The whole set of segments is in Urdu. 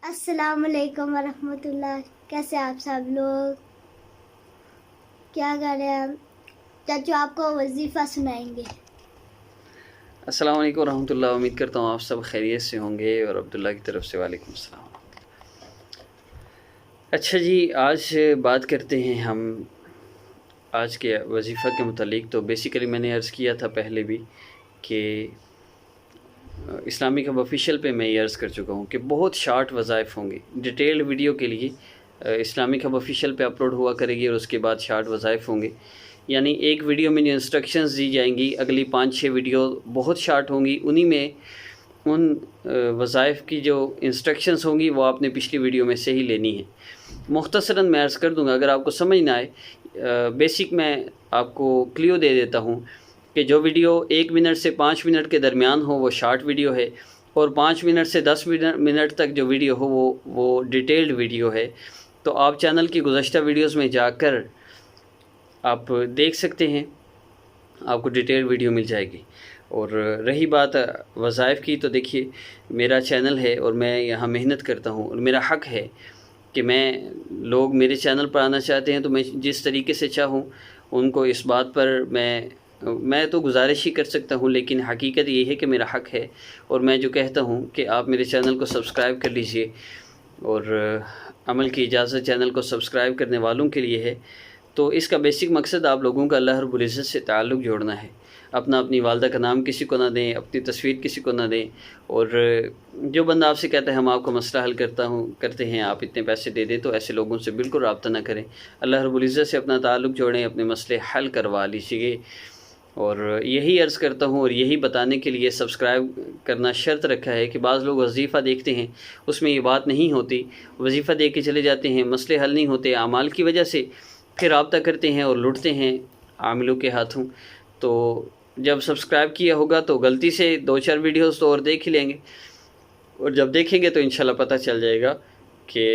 السلام علیکم ورحمۃ اللہ. کیسے آپ سب لوگ؟ کیا کر رہے ہیں؟ چاچو آپ کو وظیفہ سنائیں گے. السلام علیکم ورحمۃ اللہ. امید کرتا ہوں آپ سب خیریت سے ہوں گے، اور عبداللہ کی طرف سے وعلیکم السلام. اچھا جی، آج بات کرتے ہیں ہم آج کے وظیفہ کے متعلق. تو بیسیکلی میں نے عرض کیا تھا پہلے بھی کہ اسلامک ہب آفیشیل پہ میں یہ عرض کر چکا ہوں کہ بہت شارٹ وظائف ہوں گے. ڈیٹیلڈ ویڈیو کے لیے اسلامک ہب آفیشیل پہ اپلوڈ ہوا کرے گی، اور اس کے بعد شارٹ وظائف ہوں گے. یعنی ایک ویڈیو میں جو انسٹرکشنز دی جائیں گی، اگلی 5-6 ویڈیو بہت شارٹ ہوں گی. انہی میں ان وظائف کی جو انسٹرکشنز ہوں گی وہ آپ نے پچھلی ویڈیو میں سے ہی لینی ہے. مختصراً میں عرض کر دوں گا، اگر آپ کو سمجھ نہ آئے بیسک میں آپ کو کلیو دے دیتا ہوں کہ جو ویڈیو 1 منٹ سے 5 منٹ کے درمیان ہو وہ شارٹ ویڈیو ہے، اور 5 منٹ سے 10 منٹ تک جو ویڈیو ہو وہ ڈیٹیلڈ ویڈیو ہے. تو آپ چینل کی گزشتہ ویڈیوز میں جا کر آپ دیکھ سکتے ہیں، آپ کو ڈیٹیل ویڈیو مل جائے گی. اور رہی بات وظائف کی، تو دیکھیے میرا چینل ہے اور میں یہاں محنت کرتا ہوں، اور میرا حق ہے کہ لوگ میرے چینل پر آنا چاہتے ہیں تو میں جس طریقے سے چاہوں ان کو اس بات پر میں تو گزارش ہی کر سکتا ہوں. لیکن حقیقت یہ ہے کہ میرا حق ہے، اور میں جو کہتا ہوں کہ آپ میرے چینل کو سبسکرائب کر لیجئے، اور عمل کی اجازت چینل کو سبسکرائب کرنے والوں کے لیے ہے. تو اس کا بیسک مقصد آپ لوگوں کا اللہ رب العزت سے تعلق جوڑنا ہے. اپنی والدہ کا نام کسی کو نہ دیں، اپنی تصویر کسی کو نہ دیں. اور جو بندہ آپ سے کہتا ہے ہم آپ کا مسئلہ حل کرتے ہیں، آپ اتنے پیسے دے دیں، تو ایسے لوگوں سے بالکل رابطہ نہ کریں. اللہ رب العزت سے اپنا تعلق جوڑیں، اپنے مسئلے حل کروا لیجیے. اور یہی عرض کرتا ہوں، اور یہی بتانے کے لیے سبسکرائب کرنا شرط رکھا ہے کہ بعض لوگ وظیفہ دیکھتے ہیں، اس میں یہ بات نہیں ہوتی، وظیفہ دیکھ کے چلے جاتے ہیں، مسئلے حل نہیں ہوتے، اعمال کی وجہ سے پھر رابطہ کرتے ہیں اور لوٹتے ہیں عاملوں کے ہاتھوں. تو جب سبسکرائب کیا ہوگا تو غلطی سے 2-4 ویڈیوز تو اور دیکھ ہی لیں گے، اور جب دیکھیں گے تو انشاءاللہ پتہ چل جائے گا کہ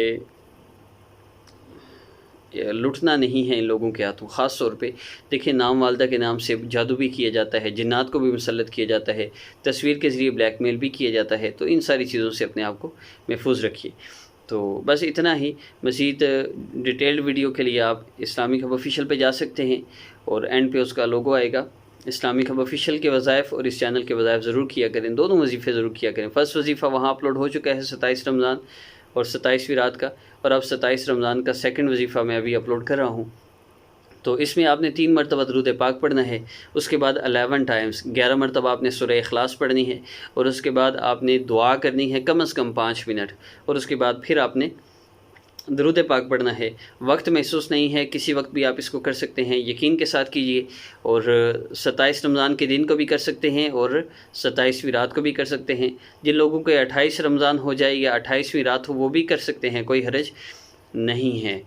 لٹنا نہیں ہے ان لوگوں کے ہاتھوں. خاص طور پہ دیکھیں، نام والدہ کے نام سے جادو بھی کیا جاتا ہے، جنات کو بھی مسلط کیا جاتا ہے، تصویر کے ذریعے بلیک میل بھی کیا جاتا ہے. تو ان ساری چیزوں سے اپنے آپ کو محفوظ رکھیے. تو بس اتنا ہی. مزید ڈیٹیلڈ ویڈیو کے لیے آپ اسلامک ہب آفیشیل پہ جا سکتے ہیں، اور اینڈ پہ اس کا لوگو آئے گا. اسلامک ہب آفیشیل کے وظائف اور اس چینل کے وظائف ضرور کیا کریں، دونوں وظیفے ضرور کیا کریں. فرسٹ وظیفہ وہاں اپلوڈ ہو چکا ہے 27 رمضان اور 27ویں رات کا، اور اب 27 رمضان کا سیکنڈ وظیفہ میں ابھی اپلوڈ کر رہا ہوں. تو اس میں آپ نے 3 مرتبہ درود پاک پڑھنا ہے، اس کے بعد 11 ٹائمز 11 مرتبہ آپ نے سورہ اخلاص پڑھنی ہے، اور اس کے بعد آپ نے دعا کرنی ہے کم از کم 5 منٹ، اور اس کے بعد پھر آپ نے درود پاک پڑھنا ہے. وقت محسوس نہیں ہے، کسی وقت بھی آپ اس کو کر سکتے ہیں، یقین کے ساتھ کیجئے. اور 27 رمضان کے دن کو بھی کر سکتے ہیں، اور 27ویں رات کو بھی کر سکتے ہیں. جن لوگوں کے 28 رمضان ہو جائے یا 28ویں رات ہو وہ بھی کر سکتے ہیں، کوئی حرج نہیں ہے.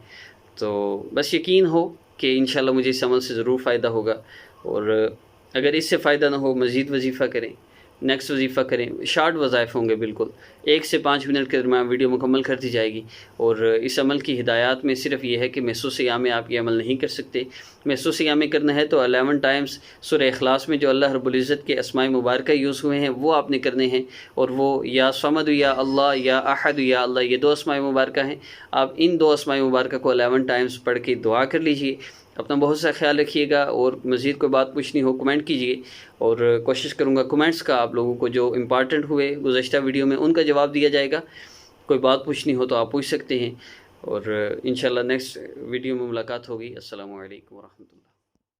تو بس یقین ہو کہ انشاءاللہ مجھے اس عمل سے ضرور فائدہ ہوگا. اور اگر اس سے فائدہ نہ ہو، مزید وظیفہ کریں، نیکسٹ وظیفہ کریں. شارٹ وظائف ہوں گے، بالکل 1 سے 5 منٹ کے درمیان ویڈیو مکمل کر دی جائے گی. اور اس عمل کی ہدایات میں صرف یہ ہے کہ محسوس ایام میں آپ یہ عمل نہیں کر سکتے. محسوس ایام میں کرنا ہے تو 11 ٹائمز سورہ اخلاص میں جو اللہ رب العزت کے اسماء مبارکہ یوز ہوئے ہیں وہ آپ نے کرنے ہیں. اور وہ یا صمد یا اللہ یا احد یا اللہ، یہ 2 اسماء مبارکہ ہیں. آپ ان 2 اسماء مبارکہ کو 11 ٹائمز پڑھ کے دعا کر لیجئے. اپنا بہت سا خیال رکھیے گا، اور مزید کوئی بات پوچھنی ہو کمنٹ کیجئے، اور کوشش کروں گا کمنٹس کا آپ لوگوں کو جو امپارٹنٹ ہوئے گزشتہ ویڈیو میں ان کا جواب دیا جائے گا. کوئی بات پوچھنی ہو تو آپ پوچھ سکتے ہیں، اور انشاءاللہ نیکسٹ ویڈیو میں ملاقات ہوگی. السلام علیکم ورحمۃ اللہ.